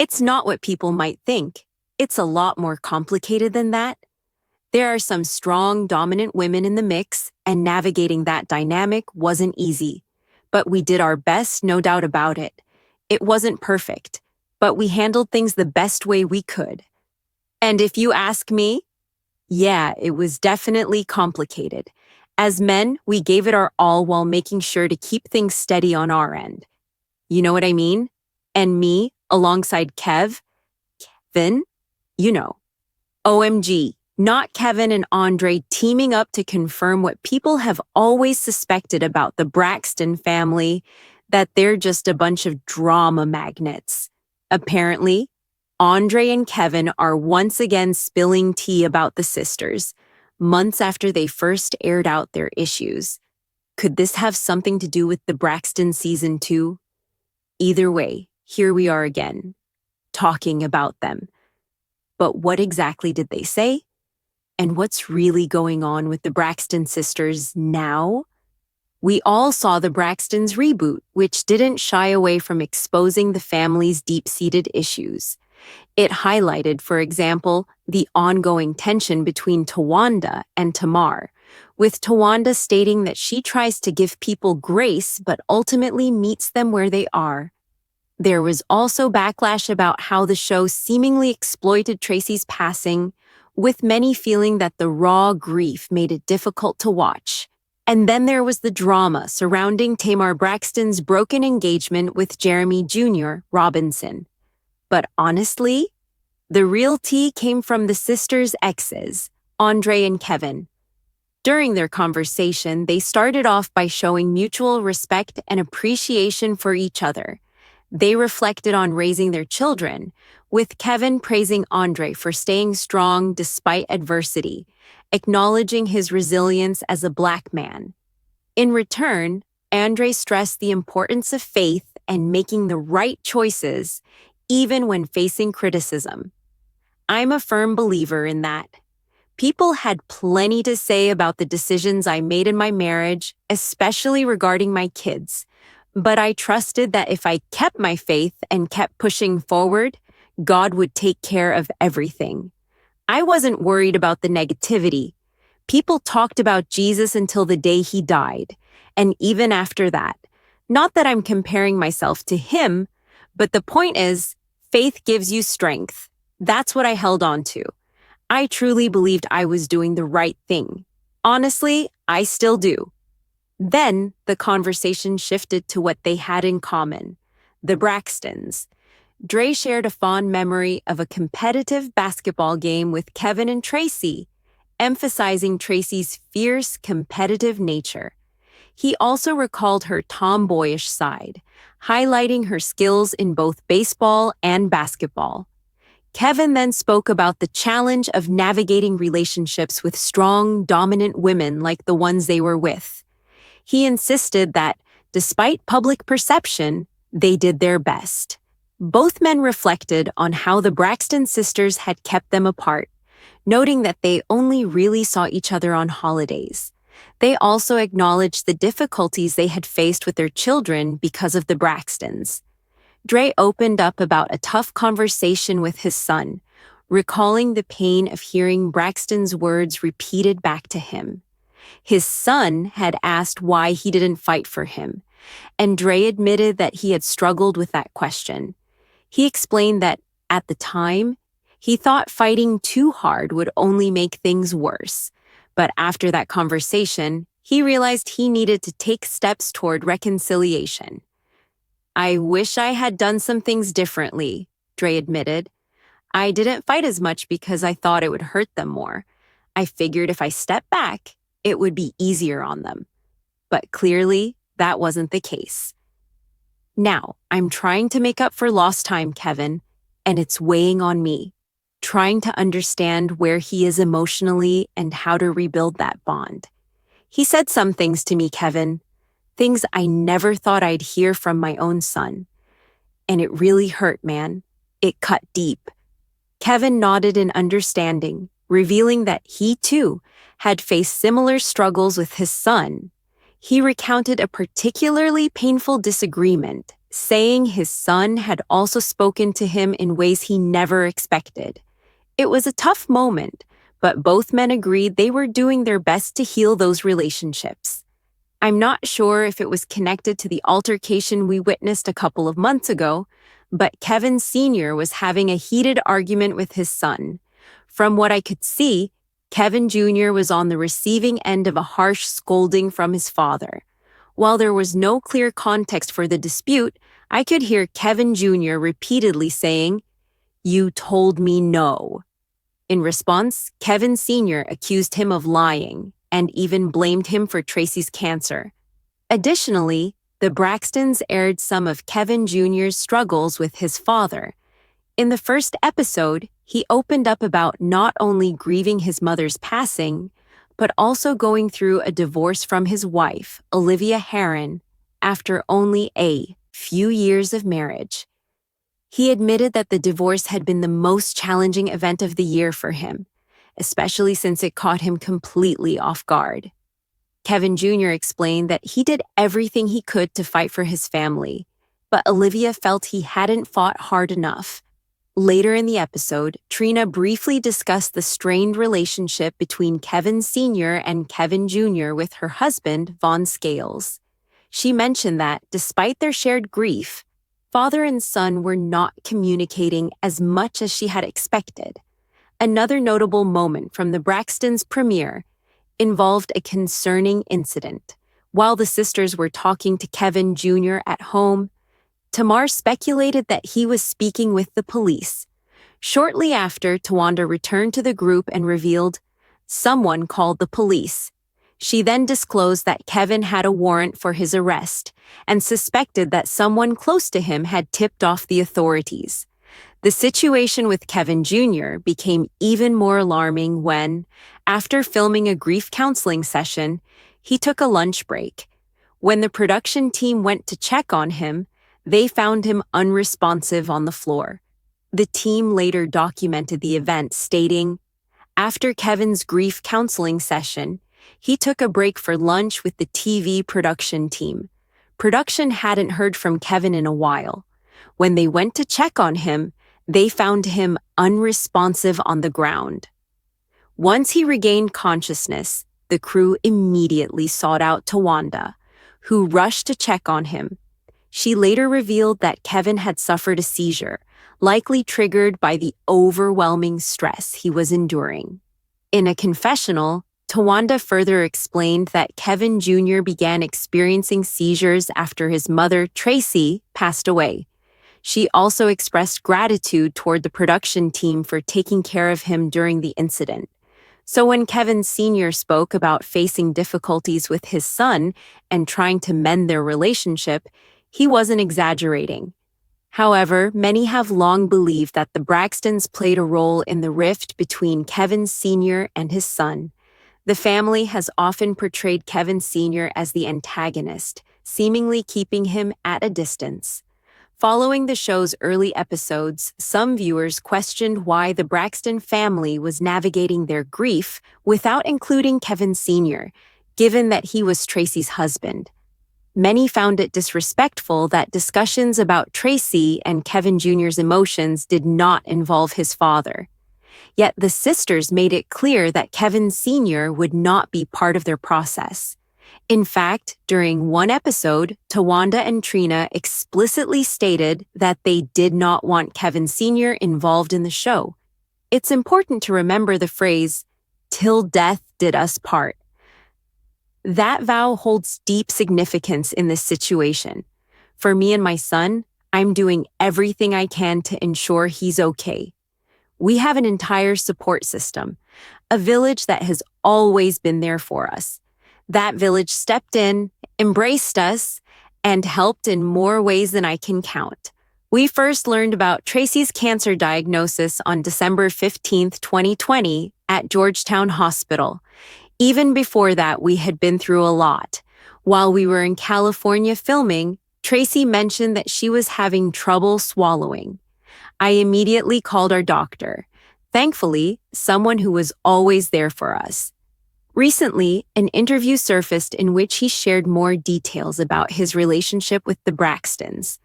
It's not what people might think. It's a lot more complicated than that. There are some strong, dominant women in the mix, and navigating that dynamic wasn't easy. But we did our best, no doubt about it. It wasn't perfect, but we handled things the best way we could. And if you ask me, yeah, it was definitely complicated. As men, we gave it our all while making sure to keep things steady on our end. You know what I mean? And me, alongside Kevin, you know. OMG, not Kevin and Andre teaming up to confirm what people have always suspected about the Braxton family, that they're just a bunch of drama magnets. Apparently, Andre and Kevin are once again spilling tea about the sisters, months after they first aired out their issues. Could this have something to do with the Braxton season 2? Either way, here we are again, talking about them. But what exactly did they say? And what's really going on with the Braxton sisters now? We all saw the Braxtons reboot, which didn't shy away from exposing the family's deep-seated issues. It highlighted, for example, the ongoing tension between Tawanda and Tamar, with Tawanda stating that she tries to give people grace but ultimately meets them where they are. There was also backlash about how the show seemingly exploited Tracy's passing, with many feeling that the raw grief made it difficult to watch. And then there was the drama surrounding Tamar Braxton's broken engagement with Jeremy Jr. Robinson. But honestly, the real tea came from the sisters' exes, Andre and Kevin. During their conversation, they started off by showing mutual respect and appreciation for each other. They reflected on raising their children, with Kevin praising Andre for staying strong despite adversity, acknowledging his resilience as a Black man. In return, Andre stressed the importance of faith and making the right choices, even when facing criticism. I'm a firm believer in that. People had plenty to say about the decisions I made in my marriage, especially regarding my kids. But I trusted that if I kept my faith and kept pushing forward, God would take care of everything. I wasn't worried about the negativity. People talked about Jesus until the day he died, and even after that. Not that I'm comparing myself to him, but the point is, faith gives you strength. That's what I held on to. I truly believed I was doing the right thing. Honestly, I still do. Then the conversation shifted to what they had in common, the Braxtons. Dre shared a fond memory of a competitive basketball game with Kevin and Tracy, emphasizing Tracy's fierce, competitive nature. He also recalled her tomboyish side, highlighting her skills in both baseball and basketball. Kevin then spoke about the challenge of navigating relationships with strong, dominant women like the ones they were with. He insisted that, despite public perception, they did their best. Both men reflected on how the Braxton sisters had kept them apart, noting that they only really saw each other on holidays. They also acknowledged the difficulties they had faced with their children because of the Braxtons. Dre opened up about a tough conversation with his son, recalling the pain of hearing Braxton's words repeated back to him. His son had asked why he didn't fight for him, and Dre admitted that he had struggled with that question. He explained that, at the time, he thought fighting too hard would only make things worse. But after that conversation, he realized he needed to take steps toward reconciliation. I wish I had done some things differently, Dre admitted. I didn't fight as much because I thought it would hurt them more. I figured if I stepped back, it would be easier on them. But clearly, that wasn't the case. Now, I'm trying to make up for lost time, Kevin, and it's weighing on me, trying to understand where he is emotionally and how to rebuild that bond. He said some things to me, Kevin, things I never thought I'd hear from my own son. And it really hurt, man. It cut deep. Kevin nodded in understanding, revealing that he, too, had faced similar struggles with his son. He recounted a particularly painful disagreement, saying his son had also spoken to him in ways he never expected. It was a tough moment, but both men agreed they were doing their best to heal those relationships. I'm not sure if it was connected to the altercation we witnessed a couple of months ago, but Kevin Sr. was having a heated argument with his son. From what I could see, Kevin Jr. was on the receiving end of a harsh scolding from his father. While there was no clear context for the dispute, I could hear Kevin Jr. repeatedly saying, "You told me no." In response, Kevin Sr. accused him of lying and even blamed him for Tracy's cancer. Additionally, the Braxtons aired some of Kevin Jr.'s struggles with his father. In the first episode, he opened up about not only grieving his mother's passing, but also going through a divorce from his wife, Olivia Herron, after only a few years of marriage. He admitted that the divorce had been the most challenging event of the year for him, especially since it caught him completely off guard. Kevin Jr. explained that he did everything he could to fight for his family, but Olivia felt he hadn't fought hard enough. Later in the episode, Trina briefly discussed the strained relationship between Kevin Sr. and Kevin Jr. with her husband, Vaughn Scales. She mentioned that, despite their shared grief, father and son were not communicating as much as she had expected. Another notable moment from the Braxtons' premiere involved a concerning incident. While the sisters were talking to Kevin Jr. at home, Tamar speculated that he was speaking with the police. Shortly after, Tawanda returned to the group and revealed, "Someone called the police." She then disclosed that Kevin had a warrant for his arrest and suspected that someone close to him had tipped off the authorities. The situation with Kevin Jr. became even more alarming when, after filming a grief counseling session, he took a lunch break. When the production team went to check on him, they found him unresponsive on the floor. The team later documented the event, stating, "After Kevin's grief counseling session, he took a break for lunch with the TV production team. Production hadn't heard from Kevin in a while. When they went to check on him, they found him unresponsive on the ground." Once he regained consciousness, the crew immediately sought out Tawanda, who rushed to check on him. She later revealed that Kevin had suffered a seizure, likely triggered by the overwhelming stress he was enduring. In a confessional, Tawanda further explained that Kevin Jr. began experiencing seizures after his mother, Tracy, passed away. She also expressed gratitude toward the production team for taking care of him during the incident. So when Kevin Sr. spoke about facing difficulties with his son and trying to mend their relationship, he wasn't exaggerating. However, many have long believed that the Braxtons played a role in the rift between Kevin Sr. and his son. The family has often portrayed Kevin Sr. as the antagonist, seemingly keeping him at a distance. Following the show's early episodes, some viewers questioned why the Braxton family was navigating their grief without including Kevin Sr., given that he was Tracy's husband. Many found it disrespectful that discussions about Tracy and Kevin Jr.'s emotions did not involve his father. Yet the sisters made it clear that Kevin Sr. would not be part of their process. In fact, during one episode, Tawanda and Trina explicitly stated that they did not want Kevin Sr. involved in the show. It's important to remember the phrase, "till death did us part." That vow holds deep significance in this situation. For me and my son, I'm doing everything I can to ensure he's okay. We have an entire support system, a village that has always been there for us. That village stepped in, embraced us, and helped in more ways than I can count. We first learned about Tracy's cancer diagnosis on December 15th, 2020, at Georgetown Hospital. Even before that, we had been through a lot. While we were in California filming, Tracy mentioned that she was having trouble swallowing. I immediately called our doctor. Thankfully, someone who was always there for us. Recently, an interview surfaced in which he shared more details about his relationship with the Braxtons.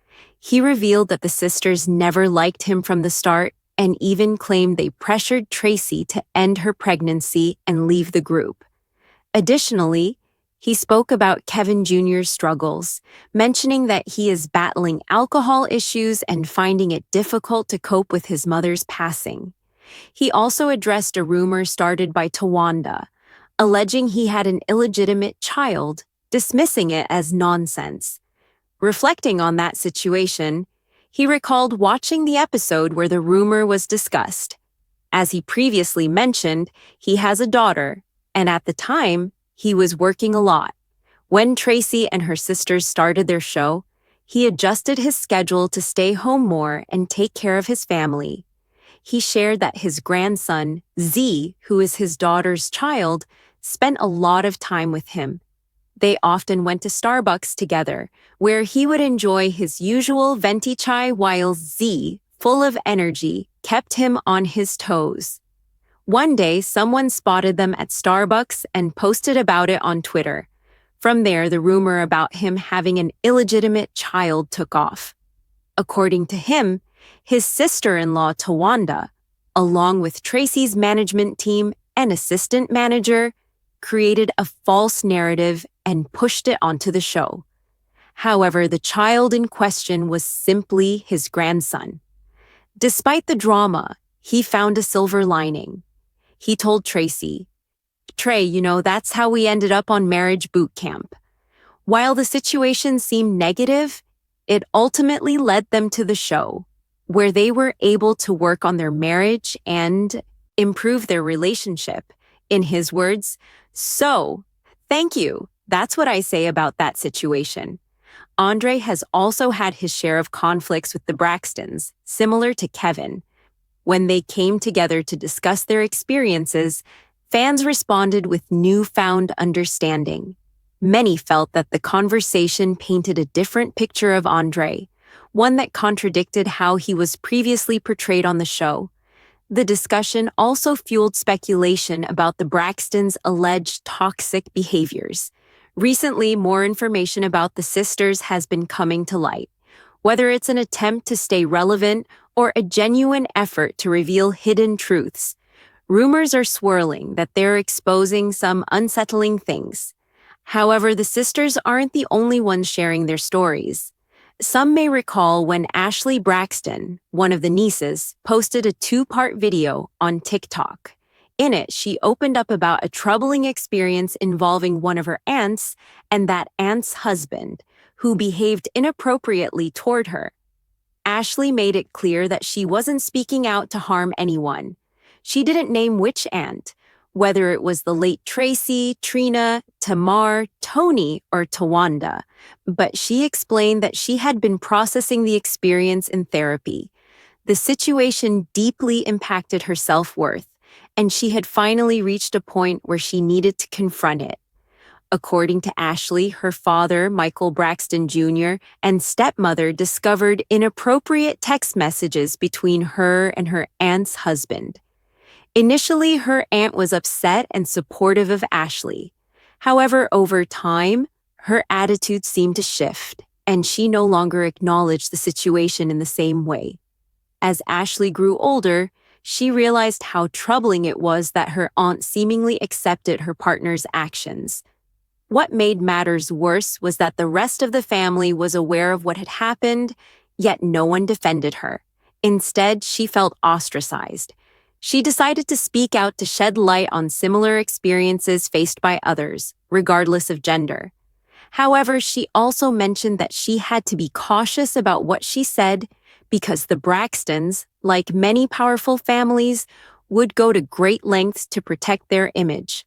He revealed that the sisters never liked him from the start and even claimed they pressured Tracy to end her pregnancy and leave the group. Additionally, he spoke about Kevin Jr.'s struggles, mentioning that he is battling alcohol issues and finding it difficult to cope with his mother's passing. He also addressed a rumor started by Tawanda, alleging he had an illegitimate child, dismissing it as nonsense. Reflecting on that situation, he recalled watching the episode where the rumor was discussed. As he previously mentioned, he has a daughter, and at the time, he was working a lot. When Tracy and her sisters started their show, he adjusted his schedule to stay home more and take care of his family. He shared that his grandson, Z, who is his daughter's child, spent a lot of time with him. They often went to Starbucks together, where he would enjoy his usual venti chai while Z, full of energy, kept him on his toes. One day, someone spotted them at Starbucks and posted about it on Twitter. From there, the rumor about him having an illegitimate child took off. According to him, his sister-in-law Tawanda, along with Tracy's management team and assistant manager, created a false narrative and pushed it onto the show. However, the child in question was simply his grandson. Despite the drama, he found a silver lining. He told Tracy, "Trey, that's how we ended up on marriage boot camp." While the situation seemed negative, it ultimately led them to the show, where they were able to work on their marriage and improve their relationship. In his words, "So, thank you. That's what I say about that situation." Andre has also had his share of conflicts with the Braxtons, similar to Kevin. When they came together to discuss their experiences, fans responded with newfound understanding. Many felt that the conversation painted a different picture of Andre, one that contradicted how he was previously portrayed on the show. The discussion also fueled speculation about the Braxtons' alleged toxic behaviors. Recently, more information about the sisters has been coming to light. Whether it's an attempt to stay relevant or a genuine effort to reveal hidden truths, rumors are swirling that they're exposing some unsettling things. However, the sisters aren't the only ones sharing their stories. Some may recall when Ashley Braxton, one of the nieces, posted a 2-part video on TikTok. In it, she opened up about a troubling experience involving one of her aunts and that aunt's husband, who behaved inappropriately toward her. Ashley made it clear that she wasn't speaking out to harm anyone. She didn't name which aunt, whether it was the late Tracy, Trina, Tamar, Tony, or Tawanda, but she explained that she had been processing the experience in therapy. The situation deeply impacted her self-worth, and she had finally reached a point where she needed to confront it. According to Ashley, her father, Michael Braxton Jr., and stepmother discovered inappropriate text messages between her and her aunt's husband. Initially, her aunt was upset and supportive of Ashley. However, over time, her attitude seemed to shift, and she no longer acknowledged the situation in the same way. As Ashley grew older, she realized how troubling it was that her aunt seemingly accepted her partner's actions. What made matters worse was that the rest of the family was aware of what had happened, yet no one defended her. Instead, she felt ostracized. She decided to speak out to shed light on similar experiences faced by others, regardless of gender. However, she also mentioned that she had to be cautious about what she said because the Braxtons, like many powerful families, would go to great lengths to protect their image.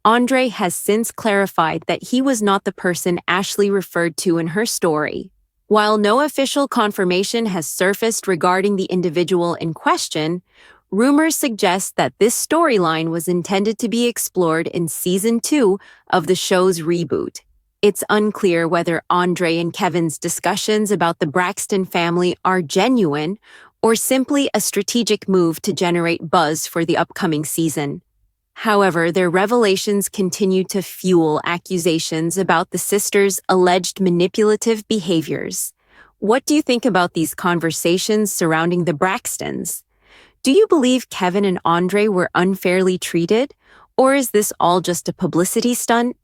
Andre has since clarified that he was not the person Ashley referred to in her story. While no official confirmation has surfaced regarding the individual in question, rumors suggest that this storyline was intended to be explored in Season 2 of the show's reboot. It's unclear whether Andre and Kevin's discussions about the Braxton family are genuine or simply a strategic move to generate buzz for the upcoming season. However, their revelations continue to fuel accusations about the sisters' alleged manipulative behaviors. What do you think about these conversations surrounding the Braxtons? Do you believe Kevin and Andre were unfairly treated, or is this all just a publicity stunt?